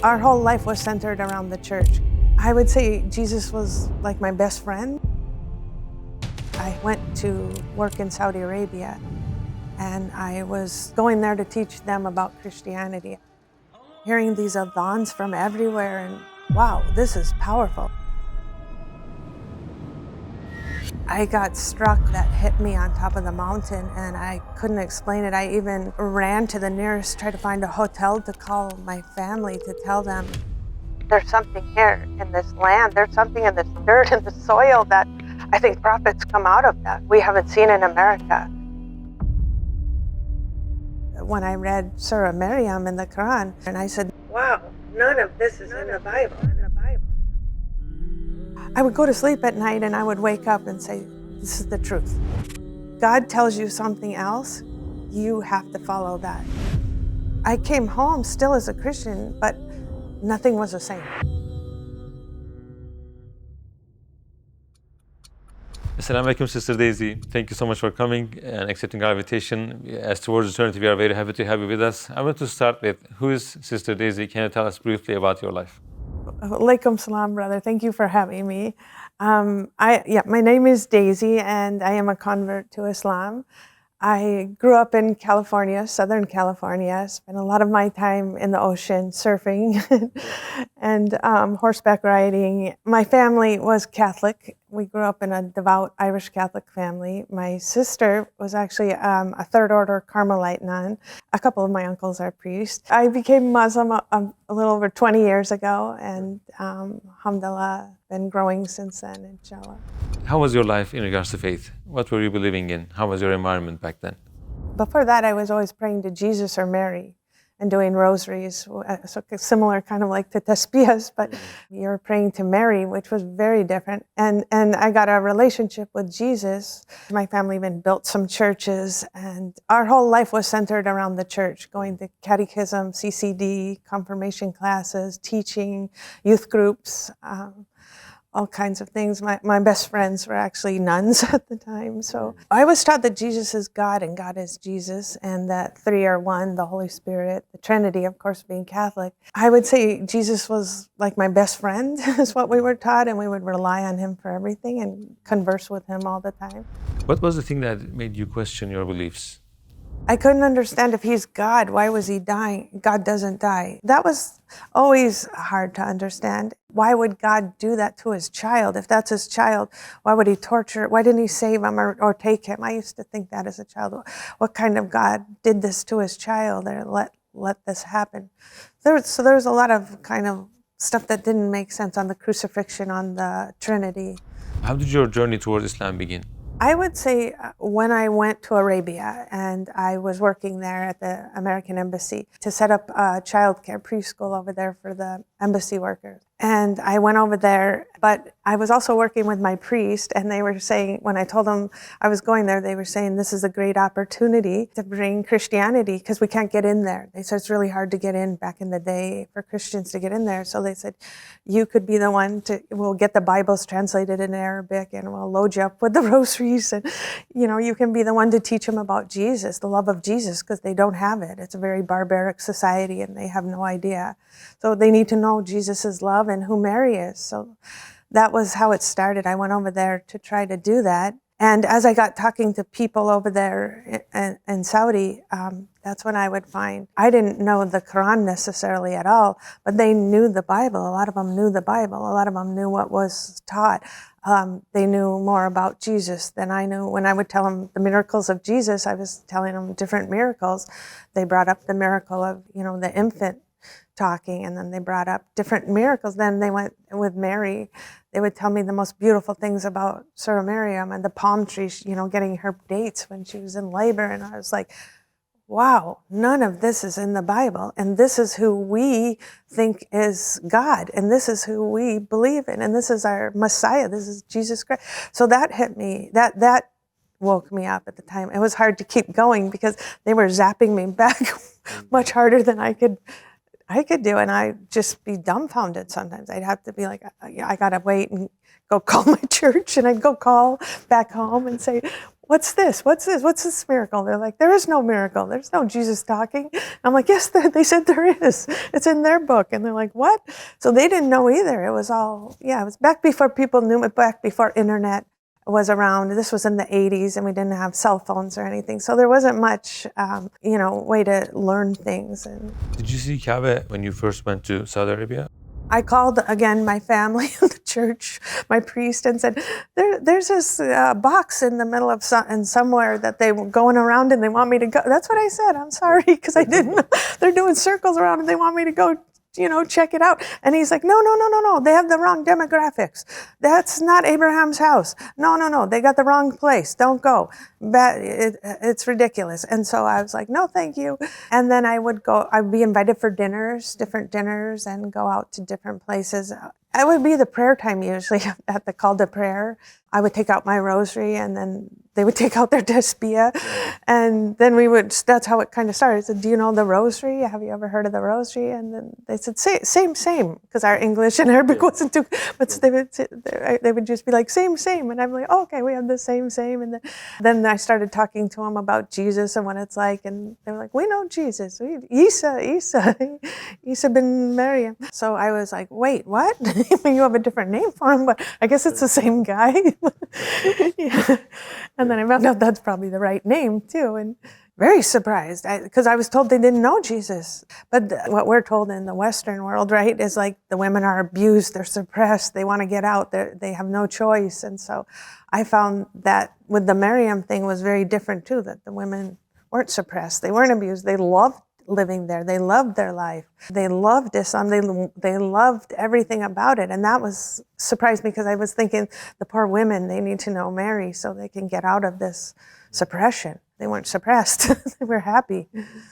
Our whole life was centered around the church. I would say Jesus was like my best friend. I went to work in Saudi Arabia, and I was going there to teach them about Christianity. Hearing these adhans from everywhere, and wow, this is powerful. I got struck that hit me on top of the mountain, and I couldn't explain it. I even ran to the nearest, tried to find a hotel to call my family to tell them, there's something here in this land, there's something in this dirt and the soil that I think prophets come out of that we haven't seen in America. When I read Surah Maryam in the Quran, and I said, wow, none of this is in the Bible. I would go to sleep at night and I would wake up and say, this is the truth. God tells you something else, you have to follow that. I came home still as a Christian, but nothing was the same. Assalamu alaikum, Sister Daisy. Thank you so much for coming and accepting our invitation. As towards eternity, we are very happy to have you with us. I want to start with, who is Sister Daisy? Can you tell us briefly about your life? Alaikum salam, brother. Thank you for having me. My name is Daisy, and I am a convert to Islam. I grew up in California, Southern California. Spent a lot of my time in the ocean surfing and horseback riding. My family was Catholic. We grew up in a devout Irish Catholic family. My sister was actually a third order Carmelite nun. A couple of my uncles are priests. I became Muslim a little over 20 years ago, and alhamdulillah, been growing since then, inshallah. How was your life in regards to faith? What were you believing in? How was your environment back then? Before that, I was always praying to Jesus or Mary and doing rosaries, so similar kind of like to tasbihs, but you're praying to Mary, which was very different. And I got a relationship with Jesus. My family even built some churches, and our whole life was centered around the church, going to catechism, CCD, confirmation classes, teaching, youth groups, all kinds of things. My best friends were actually nuns at the time. So I was taught that Jesus is God and God is Jesus, and that three are one, the Holy Spirit, the Trinity, of course, being Catholic. I would say Jesus was like my best friend is what we were taught, and we would rely on him for everything and converse with him all the time. What was the thing that made you question your beliefs? I couldn't understand, if he's God, why was he dying? God doesn't die. That was always hard to understand. Why would God do that to his child? If that's his child, why would he torture? Why didn't he save him or take him? I used to think that as a child. What kind of God did this to his child or let this happen? There was a lot of kind of stuff that didn't make sense on the crucifixion, on the Trinity. How did your journey towards Islam begin? I would say when I went to Arabia, and I was working there at the American Embassy to set up a childcare preschool over there for the embassy workers. And I went over there, but I was also working with my priest, and they were saying, when I told them I was going there, they were saying this is a great opportunity to bring Christianity, because we can't get in there. They said it's really hard to get in back in the day for Christians to get in there. So they said, you could be the one we'll get the Bibles translated in Arabic, and we'll load you up with the rosaries, and you can be the one to teach them about Jesus, the love of Jesus, because they don't have it. It's a very barbaric society, and they have no idea. So they need to know Jesus' love and who Mary is. So that was how it started. I went over there to try to do that. And as I got talking to people over there in Saudi, that's when I would find, I didn't know the Quran necessarily at all, but they knew the Bible. A lot of them knew the Bible. A lot of them knew what was taught. They knew more about Jesus than I knew. When I would tell them the miracles of Jesus, I was telling them different miracles. They brought up the miracle of, the infant talking, and then they brought up different miracles. Then they went with Mary. They would tell me the most beautiful things about Surah Maryam and the palm tree, getting her dates when she was in labor. And I was like, wow, none of this is in the Bible. And this is who we think is God. And this is who we believe in. And this is our Messiah. This is Jesus Christ. So that hit me. That woke me up at the time. It was hard to keep going because they were zapping me back much harder than I could do, and I'd just be dumbfounded sometimes. I'd have to be like, I gotta wait and go call my church, and I'd go call back home and say, what's this? What's this? What's this miracle? They're like, there is no miracle. There's no Jesus talking. I'm like, yes, they said there is. It's in their book. And they're like, what? So they didn't know either. It was all, it was back before people knew it, back before internet was around. This was in the 80s and we didn't have cell phones or anything. So there wasn't much, way to learn things. And Did you see Kaaba when you first went to Saudi Arabia? I called again my family in the church, my priest, and said, "There's this box in the middle of somewhere that they were going around and they want me to go." That's what I said. I'm sorry because I didn't know. They're doing circles around and they want me to go, check it out. And he's like, no. They have the wrong demographics. That's not Abraham's house. No. They got the wrong place. Don't go. It's ridiculous. And so I was like, no, thank you. And then I'd be invited for different dinners, and go out to different places. It would be the prayer time usually at the call to prayer. I would take out my rosary and then they would take out their tasbih. And then that's how it kind of started. I said, do you know the rosary? Have you ever heard of the rosary? And then they said, same, because our English and Arabic wasn't too, but they would just be like, same. And I'm like, oh, okay, we have the same. And then I started talking to them about Jesus and what it's like. And they were like, we know Jesus. Isa bin Maryam. So I was like, wait, what? You have a different name for him, but I guess it's the same guy. Yeah. And then I found out that's probably the right name too, and very surprised because I was told they didn't know Jesus. But what we're told in the Western world, right, is like the women are abused, they're suppressed, they want to get out, they have no choice. And so I found that with the Maryam thing was very different too, that the women weren't suppressed, they weren't abused, they loved living there, they loved their life, they loved Islam, they loved everything about it. And that was surprised me because I was thinking the poor women, they need to know Mary so they can get out of this suppression. They weren't suppressed. They were happy,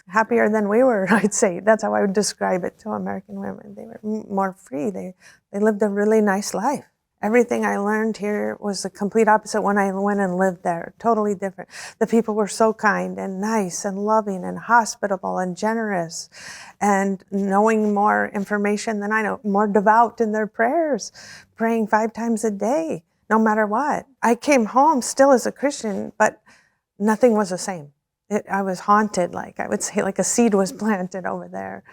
happier than we were, I'd say. That's how I would describe it to American women. They were more free. They lived a really nice life. Everything I learned here was the complete opposite when I went and lived there, totally different. The people were so kind and nice and loving and hospitable and generous and knowing more information than I know, more devout in their prayers, praying 5 times a day, no matter what. I came home still as a Christian, but nothing was the same. I was haunted, like I would say, like a seed was planted over there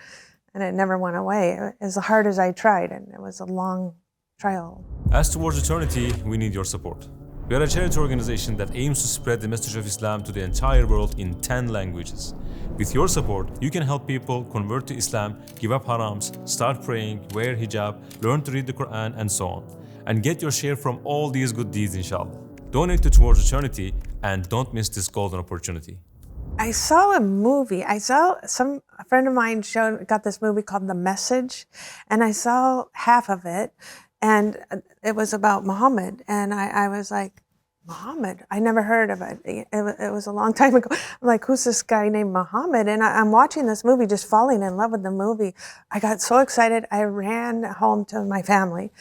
and it never went away. As hard as I tried, and it was a long trial. As towards eternity, we need your support. We are a charity organization that aims to spread the message of Islam to the entire world in 10 languages. With your support, you can help people convert to Islam, give up harams, start praying, wear hijab, learn to read the Quran, and so on. And get your share from all these good deeds, inshallah. Donate to Towards Eternity and don't miss this golden opportunity. I saw a movie. A friend of mine got this movie called The Message, and I saw half of it. And it was about Muhammad. And I was like, Muhammad? I never heard of it. It was a long time ago. I'm like, who's this guy named Muhammad? And I'm watching this movie, just falling in love with the movie. I got so excited. I ran home to my family.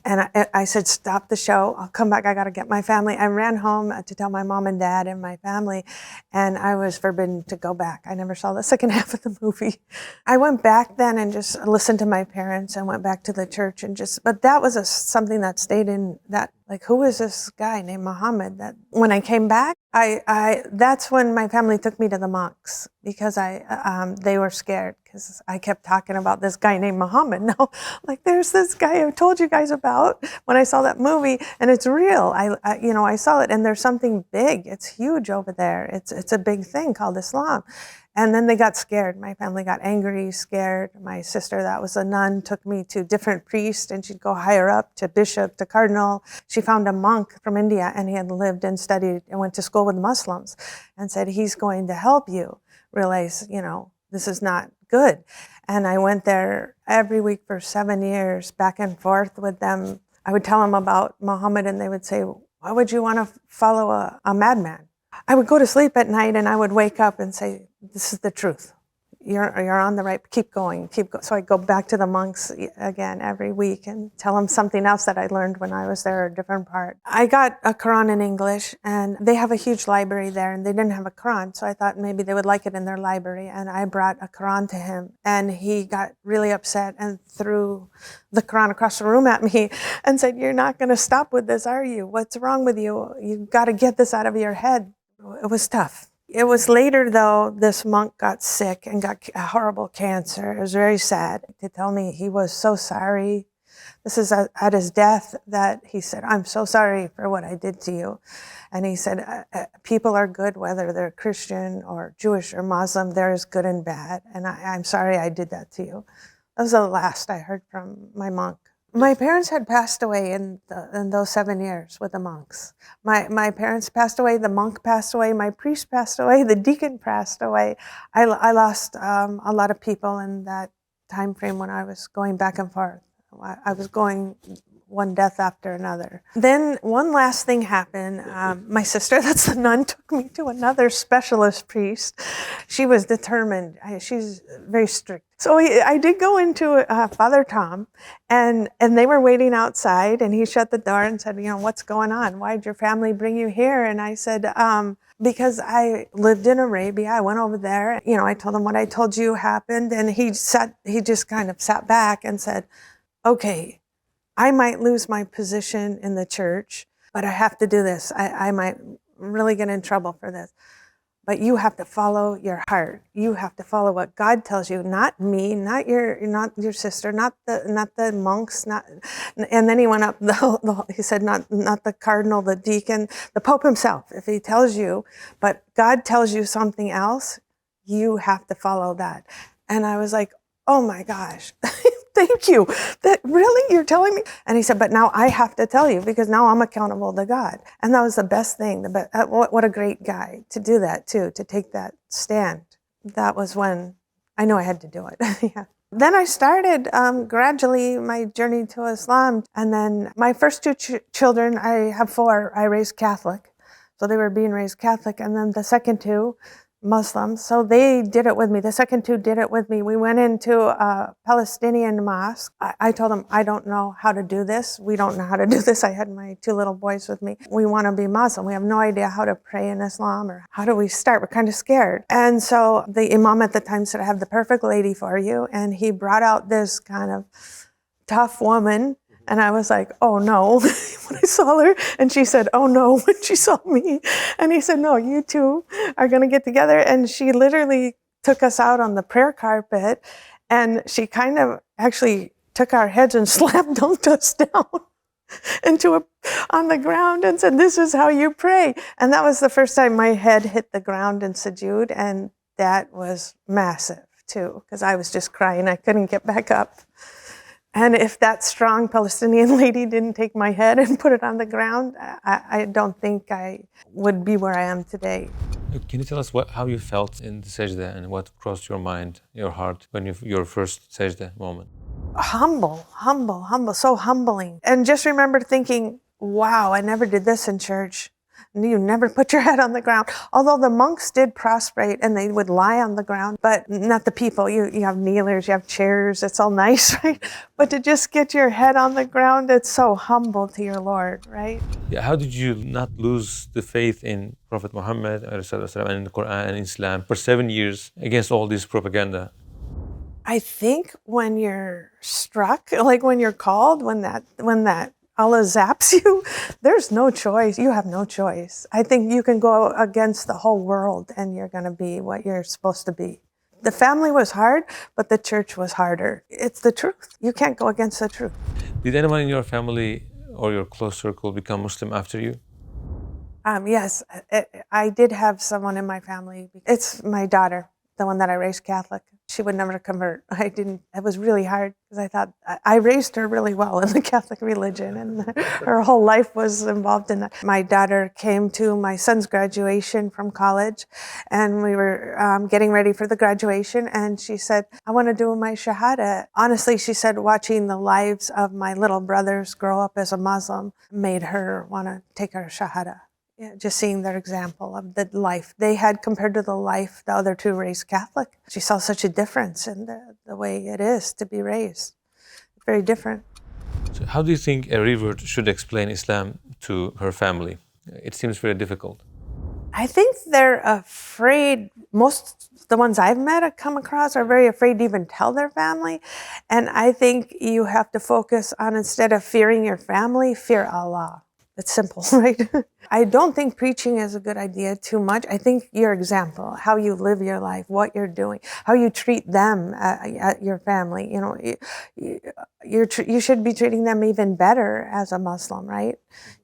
And I said, stop the show. I'll come back. I got to get my family. I ran home to tell my mom and dad and my family. And I was forbidden to go back. I never saw the second half of the movie. I went back then and just listened to my parents and went back to the church but that was something that stayed in that, like, who is this guy named Muhammad? That when I came back, that's when my family took me to the monks because they were scared because I kept talking about this guy named Muhammad. No, like there's this guy I told you guys about when I saw that movie, and it's real. I saw it, and there's something big. It's huge over there. It's a big thing called Islam. And then they got scared. My family got angry, scared. My sister, that was a nun, took me to different priests, and she'd go higher up to bishop, to cardinal. She found a monk from India, and he had lived and studied and went to school with Muslims, and said, he's going to help you realize, this is not good. And I went there every week for 7 years, back and forth with them. I would tell them about Muhammad, and they would say, why would you want to follow a madman? I would go to sleep at night and I would wake up and say, this is the truth. You're on the right, keep going. So I go back to the monks again every week and tell them something else that I learned when I was there, a different part. I got a Quran in English, and they have a huge library there, and they didn't have a Quran, so I thought maybe they would like it in their library, and I brought a Quran to him, and he got really upset and threw the Quran across the room at me and said, you're not going to stop with this, are you? What's wrong with you? You've got to get this out of your head. It was tough. It was later, though, this monk got sick and got a horrible cancer. It was very sad to tell me he was so sorry. This is at his death that he said, "I'm so sorry for what I did to you." And he said, people are good, whether they're Christian or Jewish or Muslim, there is good and bad. And I'm sorry I did that to you. That was the last I heard from my monk. My parents had passed away in those 7 years with the monks. My parents passed away, the monk passed away, my priest passed away, the deacon passed away. I lost a lot of people in that time frame when I was going back and forth. I was going one death after another. Then one last thing happened. My sister, that's the nun, took me to another specialist priest. She was determined. She's very strict. So I did go into Father Tom, and they were waiting outside, and he shut the door and said, "What's going on? Why did your family bring you here?" And I said, because I lived in Arabia. I went over there. I told him what I told you happened, and he just kind of sat back and said, "Okay, I might lose my position in the church, but I have to do this. I might really get in trouble for this. But you have to follow your heart. You have to follow what God tells you, not me, not your sister, not the monks, And then he went up. He said, not the cardinal, the deacon, the Pope himself. If he tells you, but God tells you something else, you have to follow that." And I was like, "Oh my gosh." Thank you. That really, you're telling me? And he said, "But now I have to tell you because now I'm accountable to God." And that was the best thing. What a great guy to do that too, to take that stand. That was when I knew I had to do it. Yeah. Then I started gradually my journey to Islam. And then my first two children, I have four, I raised Catholic. So they were being raised Catholic. And then the second two, Muslims. So they did it with me. The second two did it with me. We went into a Palestinian mosque. I told them, "I don't know how to do this. We don't know how to do this." I had my two little boys with me. "We want to be Muslim. We have no idea how to pray in Islam, or how do we start? We're kind of scared." And so the imam at the time said, "I have the perfect lady for you." And he brought out this kind of tough woman. And I was like, "Oh no," when I saw her. And she said, "Oh no," when she saw me. And he said, "No, you two are going to get together." And she literally took us out on the prayer carpet. And she kind of actually took our heads and slam dunked us down on the ground and said, "This is how you pray." And that was the first time my head hit the ground in sujood. And that was massive too, because I was just crying. I couldn't get back up. And if that strong Palestinian lady didn't take my head and put it on the ground, I don't think I would be where I am today. Can you tell us how you felt in the sajda and what crossed your mind, your heart, when your first sajda moment? Humble, so humbling. And just remember thinking, wow, I never did this in church. You never put your head on the ground. Although the monks did prostrate and they would lie on the ground, but not the people. You have kneelers, you have chairs, it's all nice, right? But to just get your head on the ground, it's so humble to your Lord, right? Yeah, how did you not lose the faith in Prophet Muhammad and in the Quran and Islam for 7 years against all this propaganda? I think when you're struck, like when you're called, when that Allah zaps you, there's no choice. You have no choice. I think you can go against the whole world and you're going to be what you're supposed to be. The family was hard, but the church was harder. It's the truth. You can't go against the truth. Did anyone in your family or your close circle become Muslim after you? Yes, I did have someone in my family. It's my daughter, the one that I raised Catholic. She would never convert. It was really hard because I thought I raised her really well in the Catholic religion, and her whole life was involved in that. My daughter came to my son's graduation from college, and we were getting ready for the graduation, and she said, "I want to do my Shahada." Honestly, she said, watching the lives of my little brothers grow up as a Muslim made her want to take her Shahada. Yeah, just seeing their example of the life they had compared to the life the other two raised Catholic. She saw such a difference in the way it is to be raised. Very different. So how do you think a revert should explain Islam to her family? It seems very difficult. I think they're afraid. Most the ones I've met or come across are very afraid to even tell their family. And I think you have to focus on, instead of fearing your family, fear Allah. It's simple, right? I don't think preaching is a good idea too much. I think your example, how you live your life, what you're doing, how you treat them, your family, you should be treating them even better as a Muslim, right?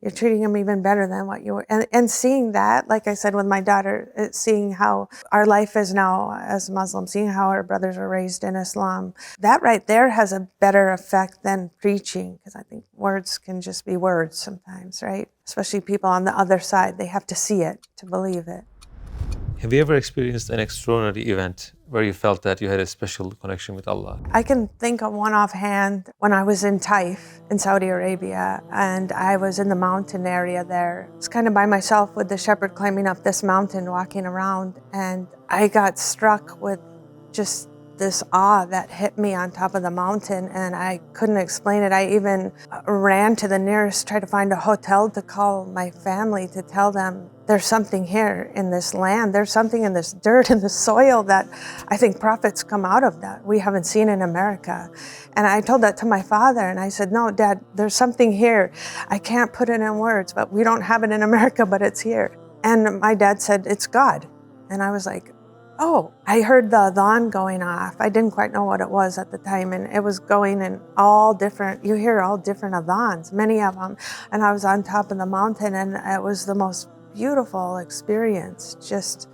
You're treating them even better than what you were. And seeing that, like I said with my daughter, seeing how our life is now as Muslims, seeing how our brothers are raised in Islam, that right there has a better effect than preaching, because I think words can just be words sometimes, right? Especially people on the other side, they have to see it to believe it. Have you ever experienced an extraordinary event where you felt that you had a special connection with Allah? I can think of one offhand when I was in Taif in Saudi Arabia, and I was in the mountain area there. I was kind of by myself with the shepherd climbing up this mountain, walking around, and I got struck with just this awe that hit me on top of the mountain, and I couldn't explain it. I even ran to the nearest, tried to find a hotel to call my family to tell them there's something here in this land, there's something in this dirt, in the soil that I think prophets come out of that we haven't seen in America. And I told that to my father, and I said, no, Dad, there's something here. I can't put it in words, but we don't have it in America, but it's here. And my dad said, it's God. And I was like, oh, I heard the adhan going off. I didn't quite know what it was at the time, and it was going in all different, you hear all different adhans, many of them. And I was on top of the mountain, and it was the most beautiful experience, just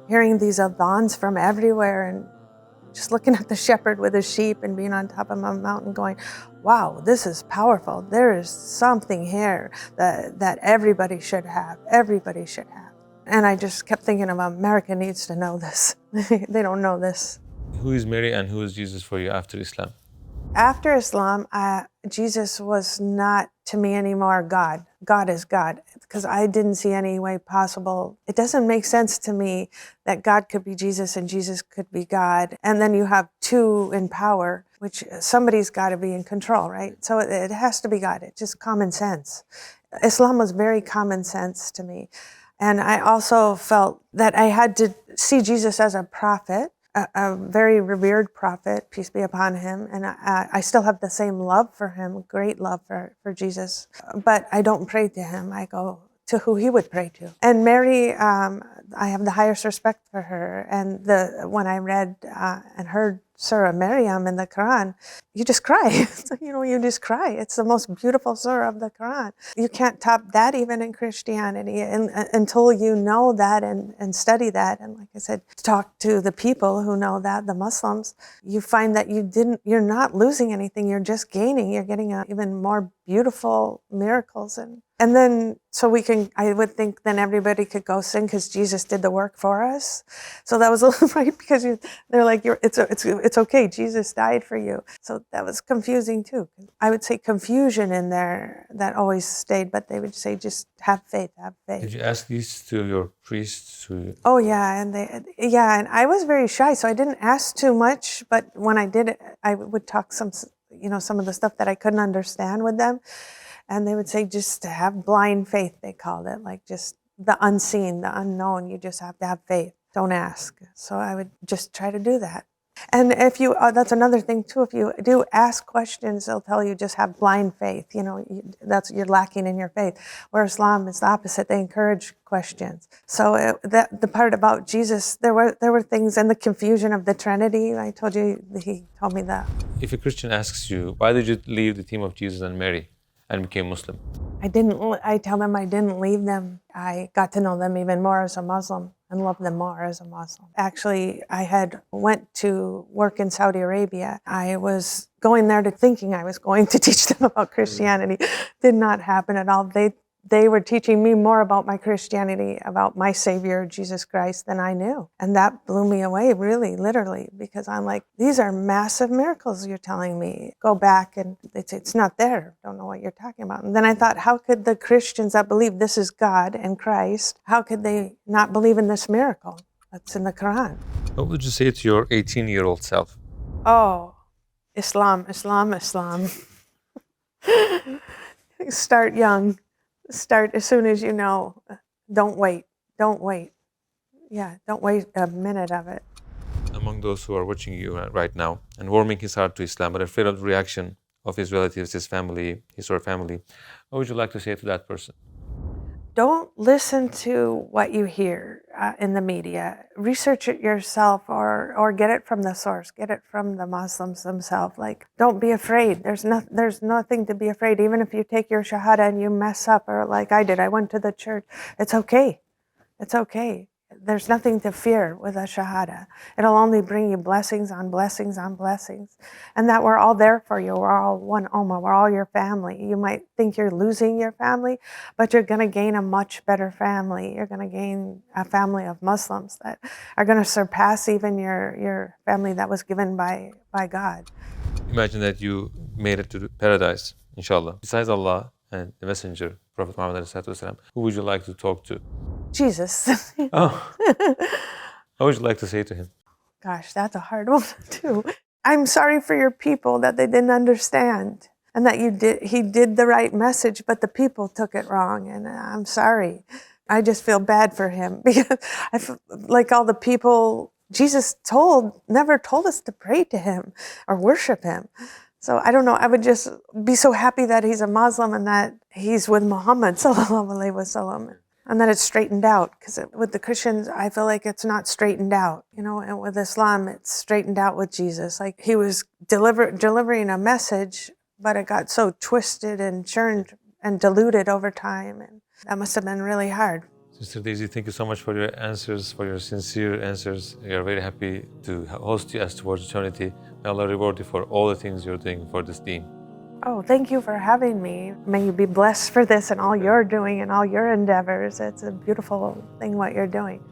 hearing these adhans from everywhere and just looking at the shepherd with his sheep and being on top of my mountain going, wow, this is powerful. There is something here that everybody should have. Everybody should have. And I just kept thinking of America needs to know this. They don't know this. Who is Mary and who is Jesus for you after Islam? After Islam, Jesus was not to me anymore God. God is God, because I didn't see any way possible. It doesn't make sense to me that God could be Jesus and Jesus could be God. And then you have two in power, which somebody's got to be in control, right? So it has to be God. It's just common sense. Islam was very common sense to me. And I also felt that I had to see Jesus as a prophet, a very revered prophet, peace be upon him. And I still have the same love for him, great love for Jesus. But I don't pray to him. I go to who he would pray to. And Mary, I have the highest respect for her. And when I read and heard Surah Maryam in the Quran, you just cry. You just cry. It's the most beautiful surah of the Quran. You can't top that even in Christianity until you know that and study that. And like I said, talk to the people who know that, the Muslims. You find that you're not losing anything. You're just gaining. You're getting even more beautiful miracles. And then, I would think then everybody could go sin because Jesus did the work for us. So that was a little right, because they're like, it's okay, Jesus died for you. So that was confusing too. I would say confusion in there that always stayed, but they would say, just have faith, have faith. Did you ask these to your priests? Oh yeah, and I was very shy, so I didn't ask too much, but when I did it, I would talk some of the stuff that I couldn't understand with them. And they would say, just to have blind faith, they called it, like just the unseen, the unknown. You just have to have faith. Don't ask. So I would just try to do that. And if you, that's another thing too, if you do ask questions, they'll tell you just have blind faith. You're lacking in your faith. Where Islam is the opposite. They encourage questions. So the part about Jesus, there were things in the confusion of the Trinity. I told you, he told me that. If a Christian asks you, why did you leave the team of Jesus and Mary and became Muslim? I tell them I didn't leave them. I got to know them even more as a Muslim and love them more as a Muslim. Actually, I had went to work in Saudi Arabia. I was going there thinking I was going to teach them about Christianity. Did not happen at all. They were teaching me more about my Christianity, about my Savior, Jesus Christ, than I knew. And that blew me away, really, literally, because I'm like, these are massive miracles you're telling me. Go back and it's not there. Don't know what you're talking about. And then I thought, how could the Christians that believe this is God and Christ, how could they not believe in this miracle that's in the Quran? What would you say to your 18-year-old self? Oh, Islam, Islam, Islam. Start young. Start as soon as you know. Don't wait. Yeah, don't wait a minute of it. Among those who are watching you right now and warming his heart to Islam, but afraid of the reaction of his relatives, his family, his or her family, what would you like to say to that person? Don't listen to what you hear in the media. Research it yourself, or get it from the source. Get it from the Muslims themselves. Like, don't be afraid. There's nothing to be afraid. Even if you take your shahada and you mess up, or like I did, I went to the church. It's okay. It's okay. There's nothing to fear with a shahada. It'll only bring you blessings on blessings on blessings. And that we're all there for you. We're all one ummah. We're all your family. You might think you're losing your family, but you're going to gain a much better family. You're going to gain a family of Muslims that are going to surpass even your family that was given by God. Imagine that you made it to the paradise, inshallah. Besides Allah and the Messenger, Prophet Muhammad ﷺ, who would you like to talk to? Jesus. Oh, what would you like to say to him? Gosh, that's a hard one too. I'm sorry for your people that they didn't understand, and that he did the right message, but the people took it wrong, and I'm sorry. I just feel bad for him because I feel like all the people Jesus never told us to pray to him or worship him. So I don't know, I would just be so happy that he's a Muslim and that he's with Muhammad sallallahu alaihi wasallam. And that it's straightened out, because with the Christians, I feel like it's not straightened out, and with Islam, it's straightened out with Jesus. Like, he was delivering a message, but it got so twisted and churned and diluted over time, and that must have been really hard. Sister Daisy, thank you so much for your answers, for your sincere answers. We are very happy to host you as Towards Eternity. May Allah reward you for all the things you're doing for this deen. Oh, thank you for having me. May you be blessed for this and all you're doing and all your endeavors. It's a beautiful thing what you're doing.